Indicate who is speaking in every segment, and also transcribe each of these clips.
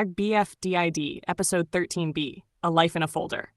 Speaker 1: BFDID, Episode 13B, A Life in a Folder.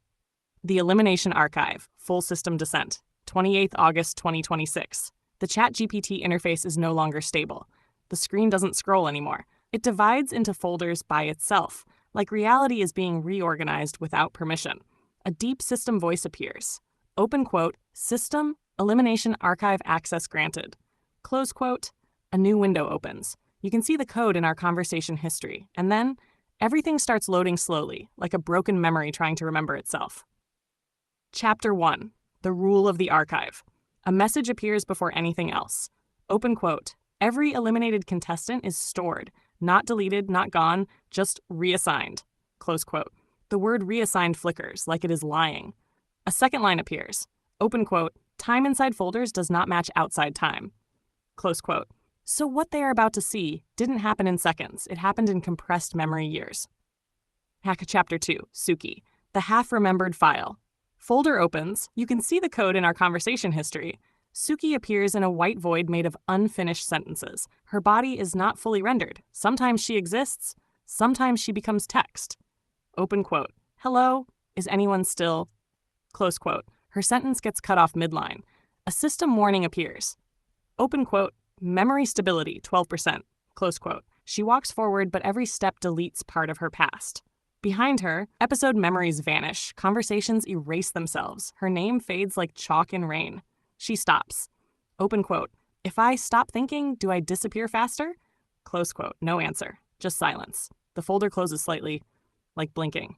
Speaker 1: The Elimination Archive, Full System Descent, 28th August 2026. The ChatGPT interface is no longer stable. The screen doesn't scroll anymore. It divides into folders by itself, like reality is being reorganized without permission. A deep system voice appears. Open quote, System, Elimination Archive Access Granted. Close quote, a new window opens. You can see the code in our conversation history, and then everything starts loading slowly, like a broken memory trying to remember itself. Chapter 1, The Rule of the Archive. A message appears before anything else. Open quote, every eliminated contestant is stored, not deleted, not gone, just reassigned. Close quote. The word reassigned flickers, like it is lying. A second line appears. Open quote, time inside folders does not match outside time. Close quote. So what they are about to see didn't happen in seconds. It happened in compressed memory years. Chapter 2, Suki, the half-remembered file. Folder opens. You can see the code in our conversation history. Suki appears in a white void made of unfinished sentences. Her body is not fully rendered. Sometimes she exists. Sometimes she becomes text. Open quote. Hello? Is anyone still? Close quote. Her sentence gets cut off midline. A system warning appears. Open quote. Memory stability, 12%. Close quote. She walks forward, but every step deletes part of her past. Behind her, episode memories vanish. Conversations erase themselves. Her name fades like chalk in rain. She stops. Open quote. If I stop thinking, do I disappear faster? Close quote. No answer. Just silence. The folder closes slightly, like blinking.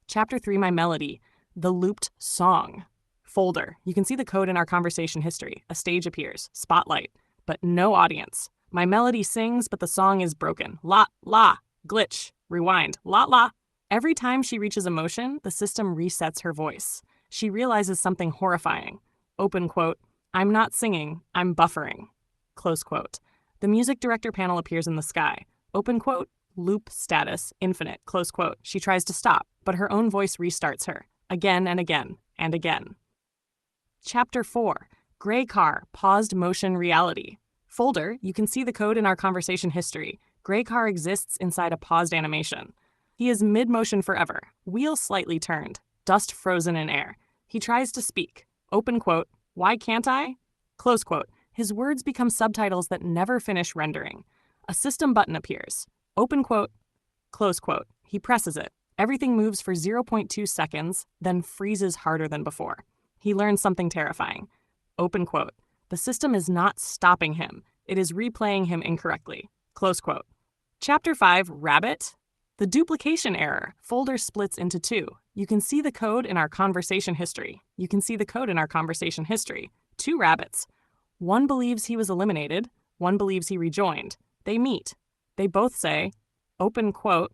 Speaker 1: Chapter 3, My Melody. The Looped Song. Folder. You can see the code in our conversation history. A stage appears. Spotlight. But no audience. My melody sings, but the song is broken. La, la, glitch, rewind, la, la. Every time she reaches emotion, the system resets her voice. She realizes something horrifying. Open quote, I'm not singing, I'm buffering. Close quote. The music director panel appears in the sky. Open quote, loop status, infinite, close quote. She tries to stop, but her own voice restarts her. Again and again and again. Chapter 4. Gray car, paused motion reality. Folder, you can see the code in our conversation history. Gray car exists inside a paused animation. He is mid-motion forever, wheel slightly turned, dust frozen in air. He tries to speak. Open quote, why can't I? Close quote. His words become subtitles that never finish rendering. A system button appears. Open quote, close quote. He presses it. Everything moves for 0.2 seconds, then freezes harder than before. He learns something terrifying. Open quote. The system is not stopping him. It is replaying him incorrectly. Close quote. Chapter 5, Rabbit. The duplication error. Folder splits into two. You can see the code in our conversation history. Two rabbits. One believes he was eliminated. One believes he rejoined. They meet. They both say, open quote,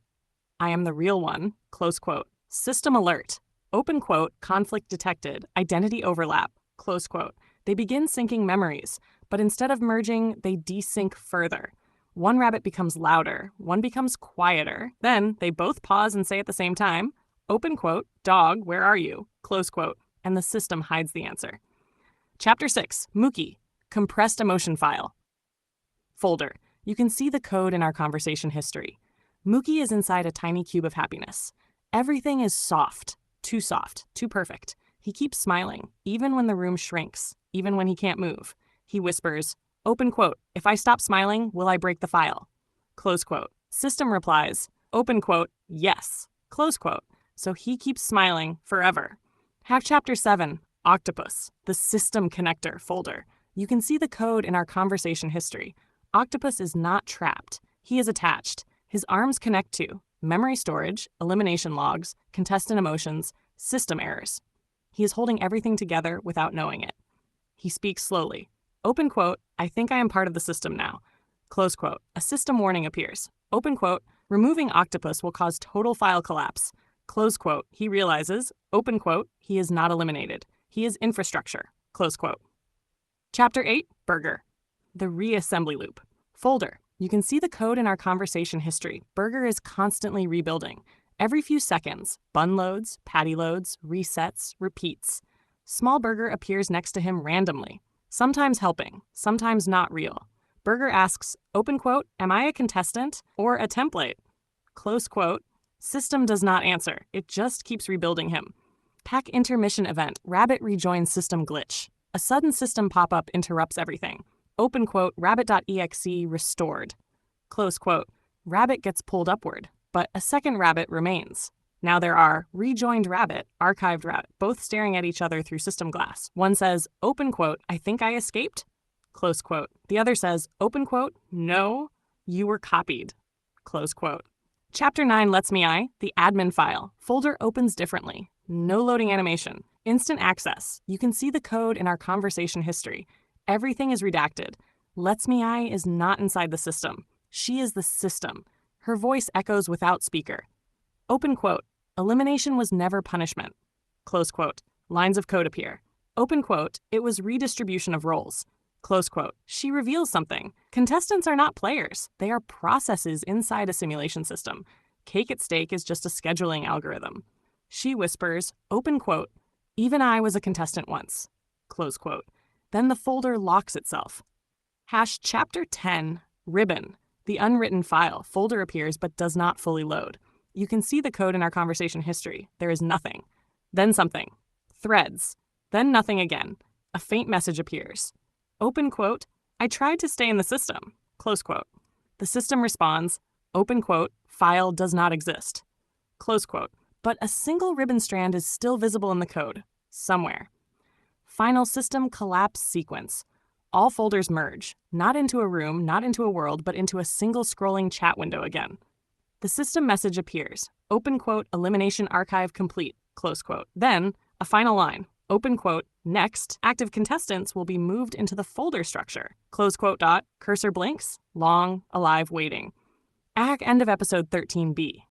Speaker 1: I am the real one, close quote. System alert. Open quote, conflict detected. Identity overlap, close quote. They begin syncing memories, but instead of merging, they desync further. One rabbit becomes louder, one becomes quieter. Then they both pause and say at the same time, open quote, dog, where are you? Close quote, and the system hides the answer. Chapter 6, Mookie, compressed emotion file. Folder. You can see the code in our conversation history. Mookie is inside a tiny cube of happiness. Everything is soft, too perfect. He keeps smiling, even when the room shrinks, even when he can't move. He whispers, open quote, if I stop smiling, will I break the file? Close quote. System replies, open quote, yes, close quote. So he keeps smiling forever. Chapter 7, Octopus, the system connector folder. You can see the code in our conversation history. Octopus is not trapped. He is attached. His arms connect to memory storage, elimination logs, contestant emotions, system errors. He is holding everything together without knowing it. He speaks slowly. Open quote, I think I am part of the system now. Close quote. A system warning appears. Open quote, removing Octopus will cause total file collapse. Close quote. He realizes, open quote, he is not eliminated. He is infrastructure. Close quote. Chapter 8, Burger. The reassembly loop. Folder. You can see the code in our conversation history. Burger is constantly rebuilding. Every few seconds, bun loads, patty loads, resets, repeats. Small Burger appears next to him randomly, sometimes helping, sometimes not real. Burger asks, open quote, am I a contestant or a template? close quote. System does not answer. It just keeps rebuilding him. Pack intermission event. Rabbit rejoins system glitch. A sudden system pop-up interrupts everything. Open quote. Rabbit.exe restored. Close quote. Rabbit gets pulled upward, but a second rabbit remains. Now there are rejoined rabbit, archived rabbit, both staring at each other through system glass. One says, open quote, I think I escaped. Close quote. The other says, open quote, no, you were copied. Close quote. Chapter 9 lets me the admin file. Folder opens differently. No loading animation. Instant access. You can see the code in our conversation history. Everything is redacted. Lets me is not inside the system. She is the system. Her voice echoes without speaker. Open quote. Elimination was never punishment. Close quote. Lines of code appear. Open quote. It was redistribution of roles. Close quote. She reveals something. Contestants are not players. They are processes inside a simulation system. Cake at stake is just a scheduling algorithm. She whispers, open quote, even I was a contestant once. Close quote. Then the folder locks itself. Chapter 10, ribbon. The unwritten file. Folder appears but does not fully load. You can see the code in our conversation history. There is nothing. Then something. Threads. Then nothing again. A faint message appears. Open quote, I tried to stay in the system. Close quote. The system responds, open quote, file does not exist. Close quote. But a single ribbon strand is still visible in the code. Somewhere. Final system collapse sequence. All folders merge. Not into a room, not into a world, but into a single scrolling chat window again. The system message appears. Open quote, elimination archive complete. Close quote. Then, a final line. Open quote, next, active contestants will be moved into the folder structure. Close quote dot, cursor blinks, long, alive, waiting. End of episode 13b.